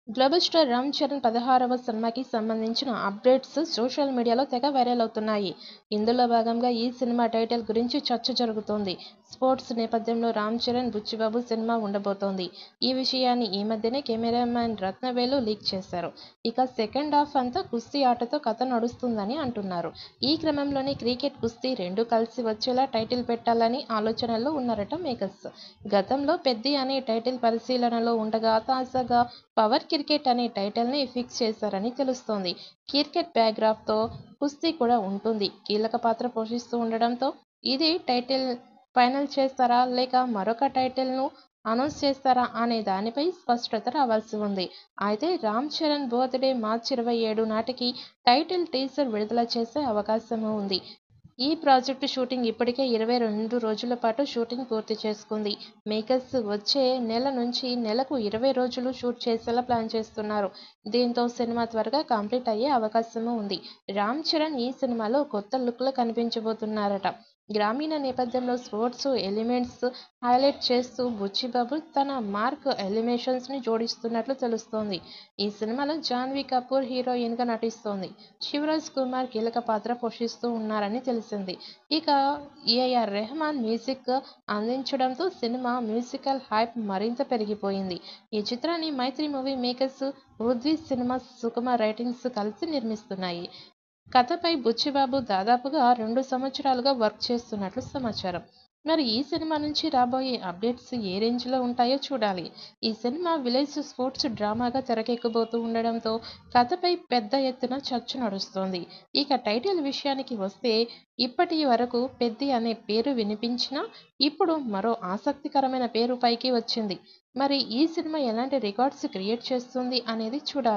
Global star Ram Charan 16వ సినిమాకి సంబంధించిన updates social మీడియాలో తెగ వైరల్ అవుతున్నాయి. ఇందులో భాగంగా ఈ సినిమా టైటిల్ గురించి చర్చ జరుగుతోంది. స్పోర్ట్స్ నేపథ్యంలో రామ్ చరణ్, బుచ్చిబాబు సినిమా ఉండబోతోంది. ఈ విషయాన్ని ఈ మధ్యనే కెమెరామ్యాన్ రత్నవేలు లీక్ చేశారు. ఇక సెకండ్ హాఫ్ అంతా కుస్తీ ఆటతో కథ నడుస్తుందని అంటున్నారు. ఈ క్రమంలోనే క్రికెట్, కుస్తీ రెండూ కలిసి వచ్చేలా టైటిల్ పెట్టాలని ఆలోచనలో ఉన్నారట మేకర్స్. గతంలో పెద్ది అనే టైటిల్ పరిశీలనలో ఉండగా తాజాగా పవర్ క్రికెట్ అనే టైటిల్ని ఫిక్స్ చేశారని తెలుస్తోంది. క్రికెట్ బ్యాక్డ్రాప్తో కుస్తీ కూడా ఉంటుంది. కీలక పాత్ర పోషిస్తూ ఉండడంతో ఇది టైటిల్ ఫైనల్ చేస్తారా లేక మరొక టైటిల్ను అనౌన్స్ చేస్తారా అనే దానిపై స్పష్టత రావాల్సి ఉంది. అయితే రామ్ చరణ్ బర్త్డే మార్చి 27 నాటికి టైటిల్ టీజర్ విడుదల చేసే అవకాశం ఉంది. ఈ ప్రాజెక్టు షూటింగ్ ఇప్పటికే 22 రోజుల పాటు షూటింగ్ పూర్తి చేసుకుంది. మేకర్స్ వచ్చే నెల నుంచి నెలకు 20 రోజులు షూట్ చేసేలా ప్లాన్ చేస్తున్నారు. దీంతో సినిమా త్వరగా కంప్లీట్ అయ్యే అవకాశం ఉంది. రామ్ చరణ్ ఈ సినిమాలో కొత్త లుక్లో కనిపించబోతున్నారట. గ్రామీణ నేపథ్యంలో స్పోర్ట్స్ ఎలిమెంట్స్ హైలైట్ చేస్తూ బుచ్చిబాబు తన మార్క్ ఎలివేషన్స్ని జోడిస్తున్నట్లు తెలుస్తోంది. ఈ సినిమాలో జాన్వీ కపూర్ హీరోయిన్గా నటిస్తోంది. శివరాజ్ కుమార్ కీలక పాత్ర పోషిస్తూ ఉన్నారని తెలిసింది. ఇక ఏఆర్ రెహమాన్ మ్యూజిక్ అందించడంతో సినిమా మ్యూజికల్ హైప్ మరింత పెరిగిపోయింది. ఈ చిత్రాన్ని Mythri Movie Makers, Urdu cinema Sukumar Writings కలిసి నిర్మిస్తున్నాయి. కథపై బుచ్చిబాబు దాదాపుగా 2 సంవత్సరాలుగా వర్క్ చేస్తున్నట్లు సమాచారం. మరి ఈ సినిమా నుంచి రాబోయే అప్డేట్స్ ఏ రేంజ్లో ఉంటాయో చూడాలి. ఈ సినిమా విలేజ్ స్పోర్ట్స్ డ్రామాగా తెరకెక్కబోతూ ఉండడంతో కథపై పెద్ద ఎత్తున చర్చ నడుస్తోంది. ఇక టైటిల్ విషయానికి వస్తే ఇప్పటి వరకు పెద్ది అనే పేరు వినిపించినా ఇప్పుడు మరో ఆసక్తికరమైన పేరు పైకి వచ్చింది. మరి ఈ సినిమా ఎలాంటి రికార్డ్స్ క్రియేట్ చేస్తుంది అనేది చూడాలి.